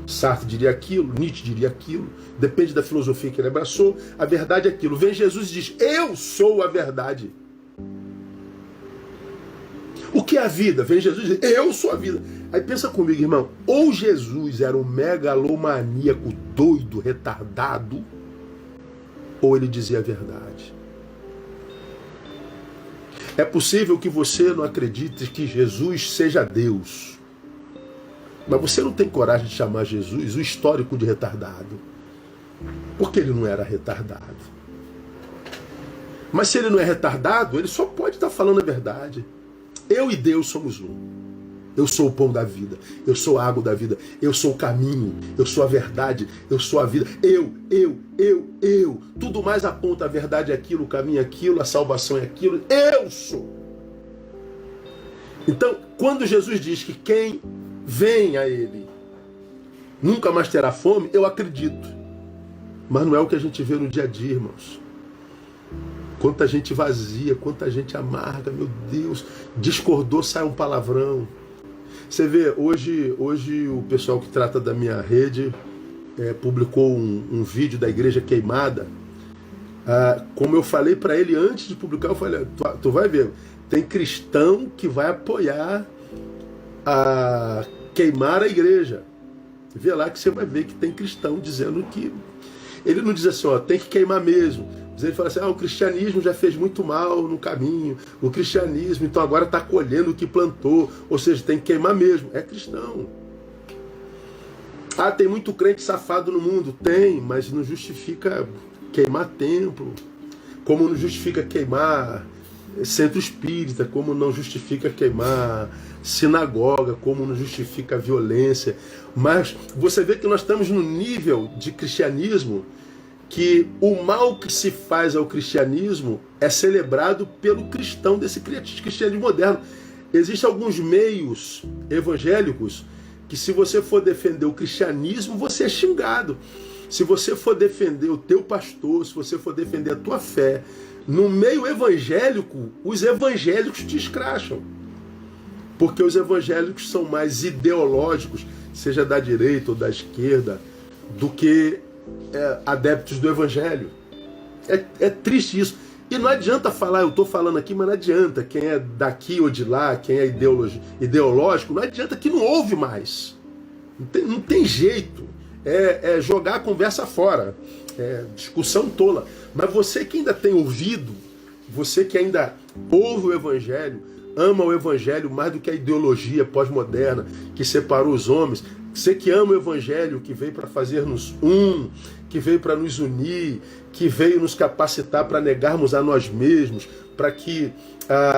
Sartre diria aquilo, Nietzsche diria aquilo. Depende da filosofia que ele abraçou. A verdade é aquilo. Vem Jesus e diz, eu sou a verdade. O que é a vida? Vem Jesus e diz, eu sou a vida. Aí pensa comigo, irmão. Ou Jesus era um megalomaníaco doido, retardado, ou ele dizia a verdade. É possível que você não acredite que Jesus seja Deus. Mas você não tem coragem de chamar Jesus o histórico de retardado. Porque ele não era retardado. Mas se ele não é retardado, ele só pode estar falando a verdade. Eu e Deus somos um. Eu sou o pão da vida, eu sou a água da vida, eu sou o caminho, eu sou a verdade, eu sou a vida. Eu. Tudo mais aponta a verdade é aquilo, o caminho é aquilo, a salvação é aquilo. Eu sou. Então, quando Jesus diz que quem vem a Ele nunca mais terá fome, eu acredito. Mas não é o que a gente vê no dia a dia, irmãos. Quanta gente vazia, quanta gente amarga, meu Deus. Discordou, sai um palavrão. Você vê, hoje o pessoal que trata da minha rede publicou um vídeo da igreja queimada. Como eu falei para ele antes de publicar, eu falei, tu vai ver, tem cristão que vai apoiar a queimar a igreja. Vê lá que você vai ver que tem cristão dizendo que... Ele não diz assim, ó, tem que queimar mesmo. Mas ele fala assim, o cristianismo já fez muito mal no caminho. O cristianismo, então agora está colhendo o que plantou. Ou seja, tem que queimar mesmo. É cristão. Tem muito crente safado no mundo. Tem, mas não justifica queimar templo. Como não justifica queimar centro espírita. Como não justifica queimar sinagoga. Como não justifica violência. Mas você vê que nós estamos no nível de cristianismo que o mal que se faz ao cristianismo é celebrado pelo cristão desse cristianismo moderno. Existem alguns meios evangélicos que, se você for defender o cristianismo, você é xingado. Se você for defender o teu pastor, se você for defender a tua fé, no meio evangélico, os evangélicos te escracham. Porque os evangélicos são mais ideológicos, seja da direita ou da esquerda, do que adeptos do evangelho. É triste isso. E não adianta falar, eu estou falando aqui, mas não adianta. Quem é daqui ou de lá, quem é ideológico, não adianta, que não ouve mais. Não tem jeito. É jogar a conversa fora. É discussão tola. Mas você que ainda tem ouvido, você que ainda ouve o evangelho, ama o evangelho mais do que a ideologia pós-moderna que separou os homens. Você que ama o evangelho, que veio para fazer-nos que veio para nos unir, que veio nos capacitar para negarmos a nós mesmos, para que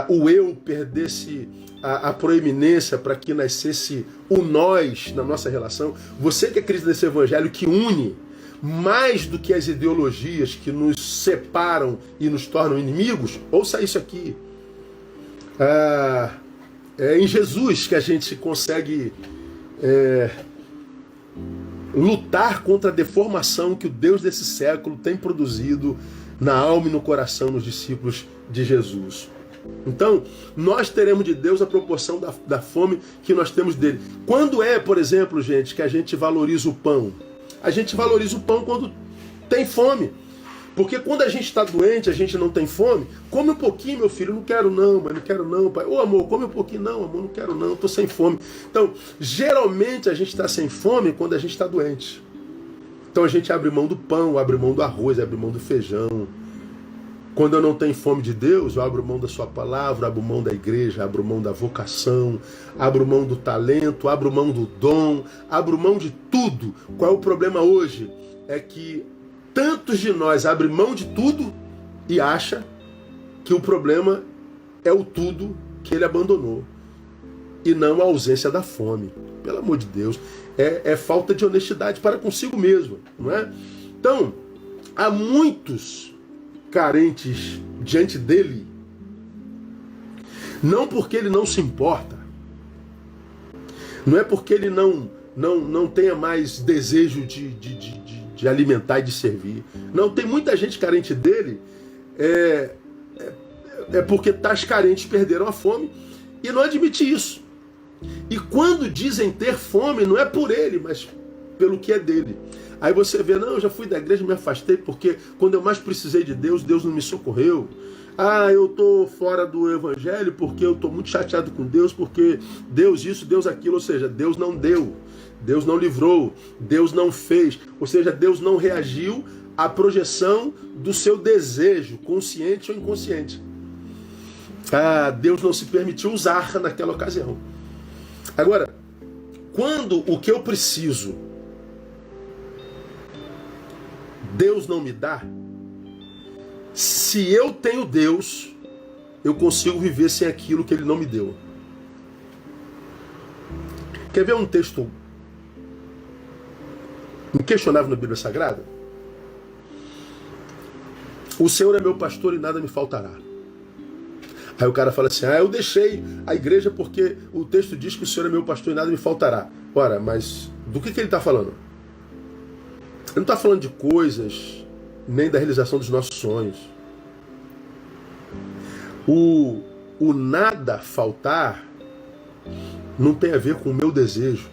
o eu perdesse a proeminência, para que nascesse o nós na nossa relação. Você que acredita nesse evangelho que une mais do que as ideologias que nos separam e nos tornam inimigos, ouça isso aqui. É em Jesus que a gente consegue lutar contra a deformação que o Deus desse século tem produzido na alma e no coração dos discípulos de Jesus. Então, nós teremos de Deus a proporção da fome que nós temos dele. Quando por exemplo, gente, que a gente valoriza o pão? A gente valoriza o pão quando tem fome. Porque quando a gente está doente, a gente não tem fome, come um pouquinho, meu filho, não quero não, mas não quero não, pai. Ô amor, come um pouquinho, não, amor, não quero não, estou sem fome. Então, geralmente a gente está sem fome quando a gente está doente. Então a gente abre mão do pão, abre mão do arroz, abre mão do feijão. Quando eu não tenho fome de Deus, eu abro mão da sua palavra, abro mão da igreja, abro mão da vocação, abro mão do talento, abro mão do dom, abro mão de tudo. Qual é o problema hoje? É que tantos de nós abrem mão de tudo e acha que o problema é o tudo que ele abandonou e não a ausência da fome. Pelo amor de Deus, é falta de honestidade para consigo mesmo, não é? Então, há muitos carentes diante dele, não porque ele não se importa, não é porque ele não tenha mais desejo de alimentar e de servir. Não, tem muita gente carente dele, porque tais carentes perderam a fome e não admite isso. E quando dizem ter fome, não é por ele, mas pelo que é dele. Aí você vê, não, eu já fui da igreja e me afastei porque quando eu mais precisei de Deus, Deus não me socorreu. Eu estou fora do evangelho porque eu estou muito chateado com Deus, porque Deus isso, Deus aquilo, ou seja, Deus não deu. Deus não livrou, Deus não fez, ou seja, Deus não reagiu à projeção do seu desejo, consciente ou inconsciente. Deus não se permitiu usar naquela ocasião. Agora, quando o que eu preciso, Deus não me dá, se eu tenho Deus, eu consigo viver sem aquilo que Ele não me deu. Quer ver um texto inquestionável na Bíblia Sagrada? O Senhor é meu pastor e nada me faltará. Aí o cara fala assim, eu deixei a igreja porque o texto diz que o Senhor é meu pastor e nada me faltará. Ora, mas do que ele está falando? Ele não está falando de coisas, nem da realização dos nossos sonhos. O nada faltar não tem a ver com o meu desejo,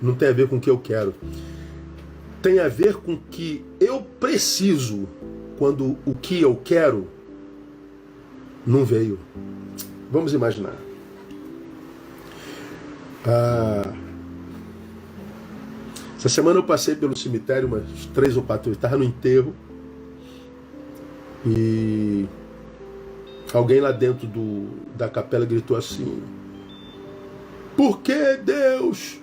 não tem a ver com o que eu quero. Tem a ver com o que eu preciso quando o que eu quero não veio. Vamos imaginar. Essa semana eu passei pelo cemitério umas 3 ou 4 vezes. Estava no enterro. E alguém lá dentro da capela gritou assim: por que, Deus,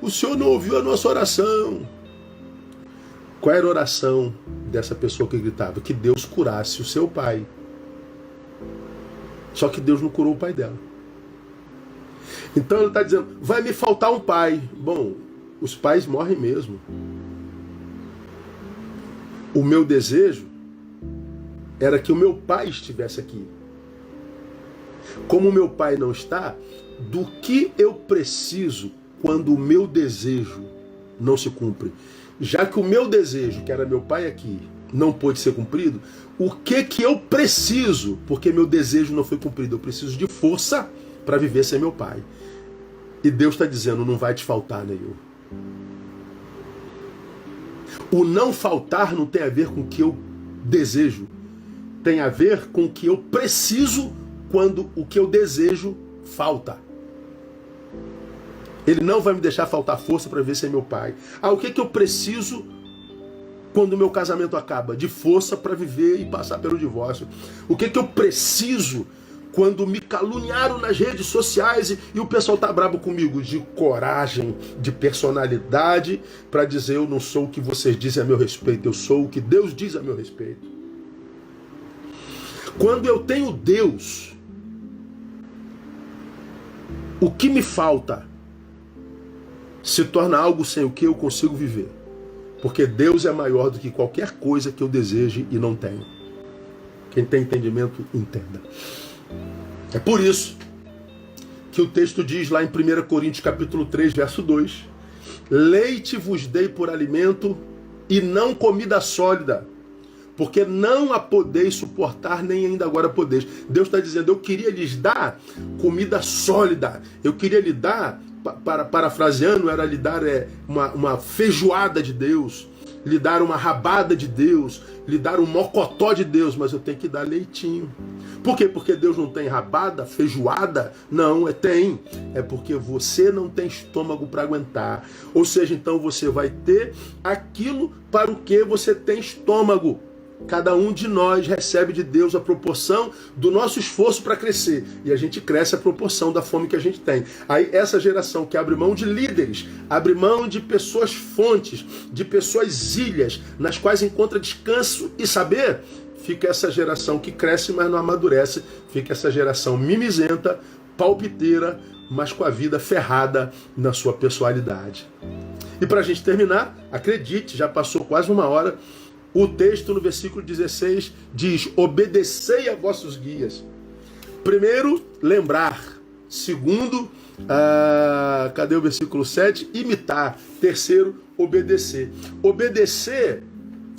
o Senhor não ouviu a nossa oração? Qual era a oração dessa pessoa que gritava? Que Deus curasse o seu pai. Só que Deus não curou o pai dela. Então ele está dizendo, vai me faltar um pai. Bom, os pais morrem mesmo. O meu desejo era que o meu pai estivesse aqui. Como o meu pai não está, do que eu preciso quando o meu desejo não se cumpre? Já que o meu desejo, que era meu pai aqui, não pôde ser cumprido, o que eu preciso? Porque meu desejo não foi cumprido. Eu preciso de força para viver sem meu pai. E Deus está dizendo, não vai te faltar, Neil. O não faltar não tem a ver com o que eu desejo. Tem a ver com o que eu preciso quando o que eu desejo falta. Ele não vai me deixar faltar força para viver sem meu pai. O que eu preciso quando o meu casamento acaba? De força para viver e passar pelo divórcio. O que eu preciso quando me caluniaram nas redes sociais e o pessoal tá bravo comigo? De coragem, de personalidade, para dizer, eu não sou o que vocês dizem a meu respeito, eu sou o que Deus diz a meu respeito. Quando eu tenho Deus, o que me falta se torna algo sem o que eu consigo viver. Porque Deus é maior do que qualquer coisa que eu deseje e não tenho. Quem tem entendimento, entenda. É por isso que o texto diz lá em 1 Coríntios capítulo 3, verso 2, leite vos dei por alimento e não comida sólida, porque não a podeis suportar, nem ainda agora podeis. Deus está dizendo, eu queria lhes dar comida sólida, eu queria lhe dar, parafraseando, era lhe dar uma feijoada de Deus, lhe dar uma rabada de Deus, lhe dar um mocotó de Deus, mas eu tenho que dar leitinho. Por quê? Porque Deus não tem rabada, feijoada? Não, tem. É porque você não tem estômago para aguentar. Ou seja, então você vai ter aquilo para o que você tem estômago. Cada um de nós recebe de Deus a proporção do nosso esforço para crescer. E a gente cresce a proporção da fome que a gente tem. Aí essa geração que abre mão de líderes, abre mão de pessoas fontes, de pessoas ilhas, nas quais encontra descanso e saber, fica essa geração que cresce, mas não amadurece. Fica essa geração mimizenta, palpiteira, mas com a vida ferrada na sua pessoalidade. E para a gente terminar, acredite, já passou quase 1 hora. O texto no versículo 16 diz, obedecei a vossos guias. Primeiro, lembrar. Segundo, cadê o versículo 7? Imitar. Terceiro, obedecer. Obedecer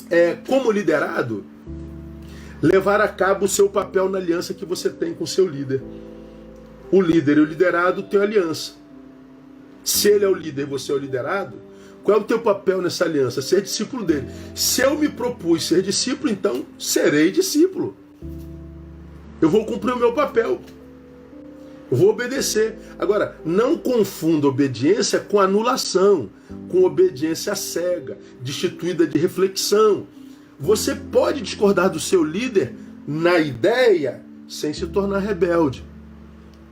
é, como liderado, levar a cabo o seu papel na aliança que você tem com o seu líder. O líder e o liderado têm aliança. Se ele é o líder e você é o liderado, qual é o teu papel nessa aliança? Ser discípulo dele. Se eu me propus ser discípulo, então serei discípulo. Eu vou cumprir o meu papel. Eu vou obedecer. Agora, não confunda obediência com anulação, com obediência cega, destituída de reflexão. Você pode discordar do seu líder na ideia sem se tornar rebelde.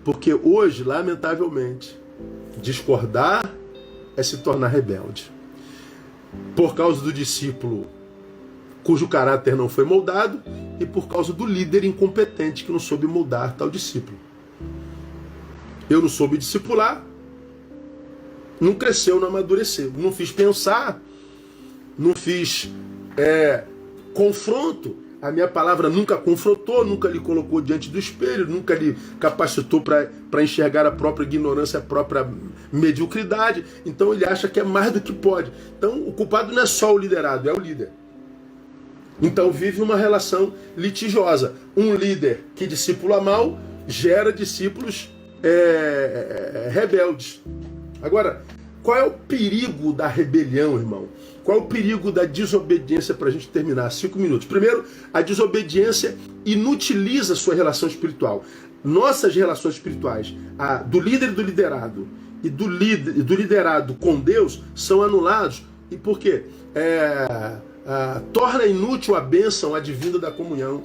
Porque hoje, lamentavelmente, discordar é se tornar rebelde. Por causa do discípulo cujo caráter não foi moldado e por causa do líder incompetente que não soube moldar tal discípulo. Eu não soube discipular, não cresceu, não amadureceu. Não fiz pensar, não fiz confronto. A minha palavra nunca confrontou, nunca lhe colocou diante do espelho, nunca lhe capacitou para enxergar a própria ignorância, a própria mediocridade. Então ele acha que é mais do que pode. Então o culpado não é só o liderado, é o líder. Então vive uma relação litigiosa. Um líder que discipula mal gera discípulos rebeldes. Agora, qual é o perigo da rebelião, irmão? Qual é o perigo da desobediência para a gente terminar? 5 minutos. Primeiro, a desobediência inutiliza a sua relação espiritual. Nossas relações espirituais, a do líder e do liderado, e do liderado com Deus, são anulados. E por quê? Torna inútil a bênção advinda da comunhão.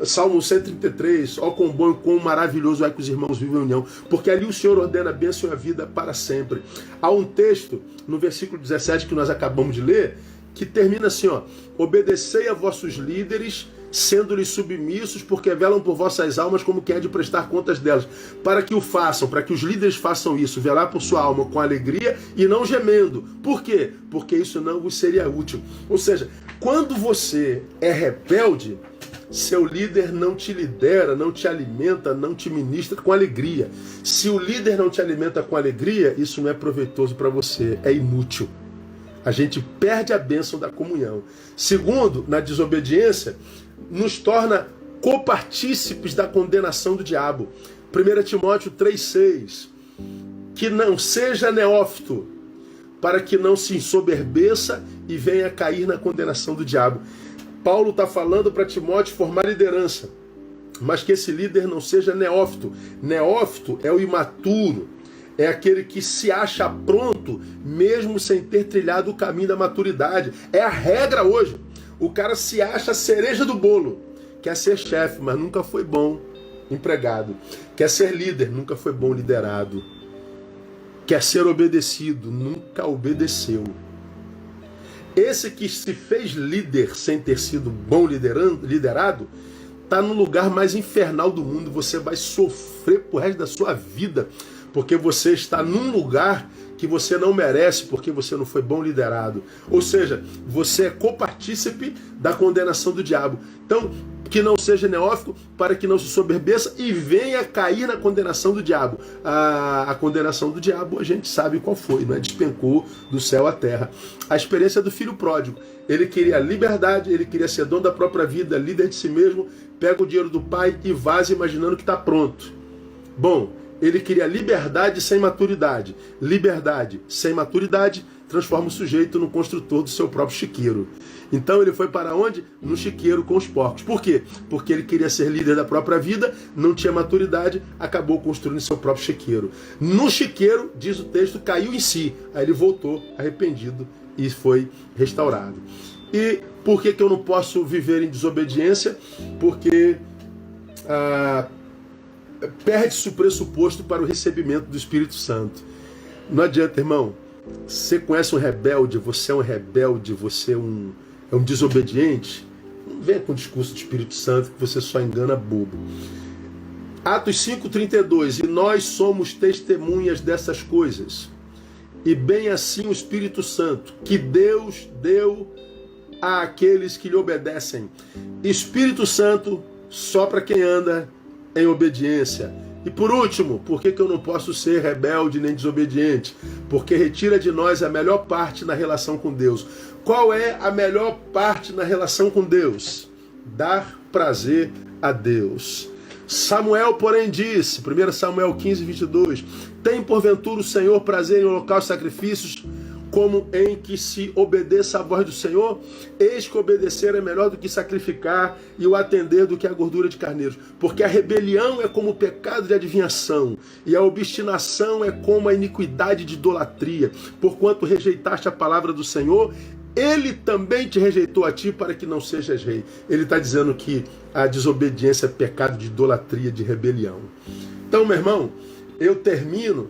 Salmo 133, ó quão bom e quão maravilhoso é que os irmãos vivem em união, porque ali o Senhor ordena a bênção e a vida para sempre. Há um texto no versículo 17 que nós acabamos de ler, que termina assim, ó: obedecei a vossos líderes, sendo-lhes submissos, porque velam por vossas almas como quem é de prestar contas delas, para que o façam, para que os líderes façam isso, velar por sua alma com alegria e não gemendo. Por quê? Porque isso não vos seria útil. Ou seja, quando você é rebelde, seu líder não te lidera, não te alimenta, não te ministra com alegria. Se o líder não te alimenta com alegria, isso não é proveitoso para você, é inútil. A gente perde a bênção da comunhão. Segundo, na desobediência, nos torna copartícipes da condenação do diabo. 1 Timóteo 3,6: que não seja neófito, para que não se ensoberbeça e venha a cair na condenação do diabo. Paulo está falando para Timóteo formar liderança, mas que esse líder não seja neófito. Neófito é o imaturo, é aquele que se acha pronto, mesmo sem ter trilhado o caminho da maturidade. É a regra hoje. O cara se acha a cereja do bolo. Quer ser chefe, mas nunca foi bom empregado. Quer ser líder, nunca foi bom liderado. Quer ser obedecido, nunca obedeceu. Esse que se fez líder sem ter sido bom liderado, está no lugar mais infernal do mundo. Você vai sofrer pro resto da sua vida, porque você está num lugar que você não merece, porque você não foi bom liderado. Ou seja, você é copartícipe da condenação do diabo. Então, que não seja neófito, para que não se soberbeça e venha cair na condenação do diabo. A condenação do diabo a gente sabe qual foi, não é? Despencou do céu à terra. A experiência do filho pródigo. Ele queria liberdade, ele queria ser dono da própria vida, líder de si mesmo, pega o dinheiro do pai e vaza imaginando que está pronto. Bom, ele queria liberdade sem maturidade. Liberdade sem maturidade transforma o sujeito no construtor do seu próprio chiqueiro. Então ele foi para onde? No chiqueiro com os porcos. Por quê? Porque ele queria ser líder da própria vida, não tinha maturidade, acabou construindo seu próprio chiqueiro. No chiqueiro, diz o texto, caiu em si. Aí ele voltou arrependido e foi restaurado. E por que eu não posso viver em desobediência? Porque perde-se o pressuposto para o recebimento do Espírito Santo. Não adianta, irmão. Você conhece um rebelde, você é um desobediente. Não venha com o discurso do Espírito Santo que você só engana bobo. Atos 5,32: e nós somos testemunhas dessas coisas, e bem assim o Espírito Santo, que Deus deu àqueles que lhe obedecem. Espírito Santo só para quem anda em obediência. E por último, por que eu não posso ser rebelde nem desobediente? Porque retira de nós a melhor parte na relação com Deus. Qual é a melhor parte na relação com Deus? Dar prazer a Deus. Samuel, porém, disse, 1 Samuel 15:22, tem porventura o Senhor prazer em holocaustos e sacrifícios, como em que se obedeça à voz do Senhor? Eis que obedecer é melhor do que sacrificar, e o atender do que a gordura de carneiros. Porque a rebelião é como o pecado de adivinhação, e a obstinação é como a iniquidade de idolatria. Porquanto rejeitaste a palavra do Senhor, Ele também te rejeitou a ti para que não sejas rei. Ele está dizendo que a desobediência é pecado de idolatria, de rebelião. Então, meu irmão, eu termino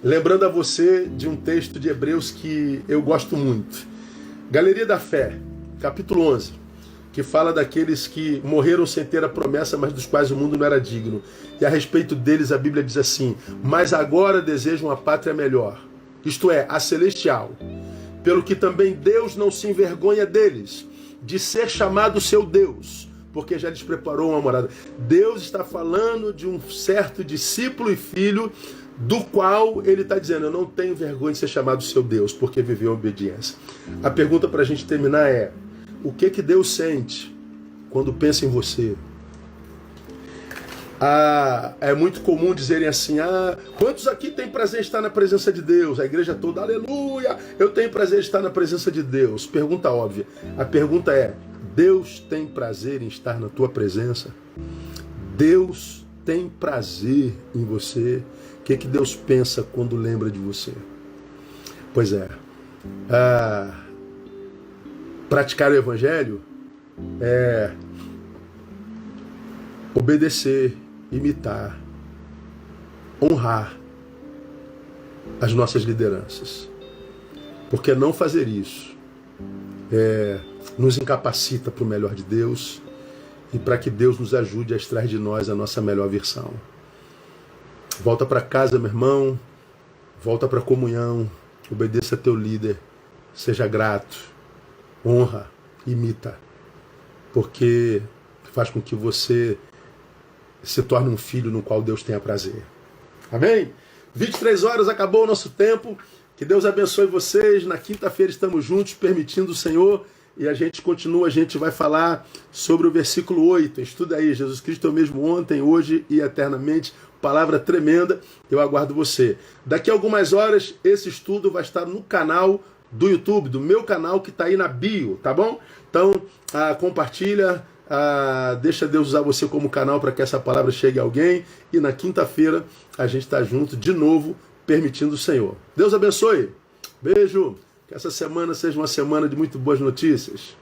lembrando a você de um texto de Hebreus que eu gosto muito. Galeria da Fé, capítulo 11, que fala daqueles que morreram sem ter a promessa, mas dos quais o mundo não era digno. E a respeito deles a Bíblia diz assim: mas agora desejam a pátria melhor, isto é, a celestial, pelo que também Deus não se envergonha deles, de ser chamado seu Deus, porque já lhes preparou uma morada. Deus está falando de um certo discípulo e filho, do qual ele está dizendo: eu não tenho vergonha de ser chamado seu Deus, porque viveu a obediência. A pergunta para a gente terminar é: o que Deus sente quando pensa em você? É muito comum dizerem assim: quantos aqui têm prazer em estar na presença de Deus? A igreja toda, aleluia, eu tenho prazer em estar na presença de Deus. Pergunta óbvia. A pergunta é: Deus tem prazer em estar na tua presença? Deus tem prazer em você? O que Deus pensa quando lembra de você? Pois é, praticar o evangelho é obedecer, imitar, honrar as nossas lideranças. Porque não fazer isso nos incapacita para o melhor de Deus e para que Deus nos ajude a extrair de nós a nossa melhor versão. Volta para casa, meu irmão, volta para a comunhão, obedeça a teu líder, seja grato, honra, imita, porque faz com que você se torne um filho no qual Deus tenha prazer. Amém? 23 horas, acabou o nosso tempo. Que Deus abençoe vocês. Na quinta-feira estamos juntos, permitindo o Senhor. E a gente continua, a gente vai falar sobre o versículo 8. Estuda aí, Jesus Cristo é o mesmo ontem, hoje e eternamente. Palavra tremenda, eu aguardo você. Daqui a algumas horas, esse estudo vai estar no canal do YouTube, do meu canal, que está aí na bio, tá bom? Então, compartilha, deixa Deus usar você como canal para que essa palavra chegue a alguém. E na quinta-feira, a gente está junto de novo, permitindo o Senhor. Deus abençoe. Beijo. Que essa semana seja uma semana de muito boas notícias.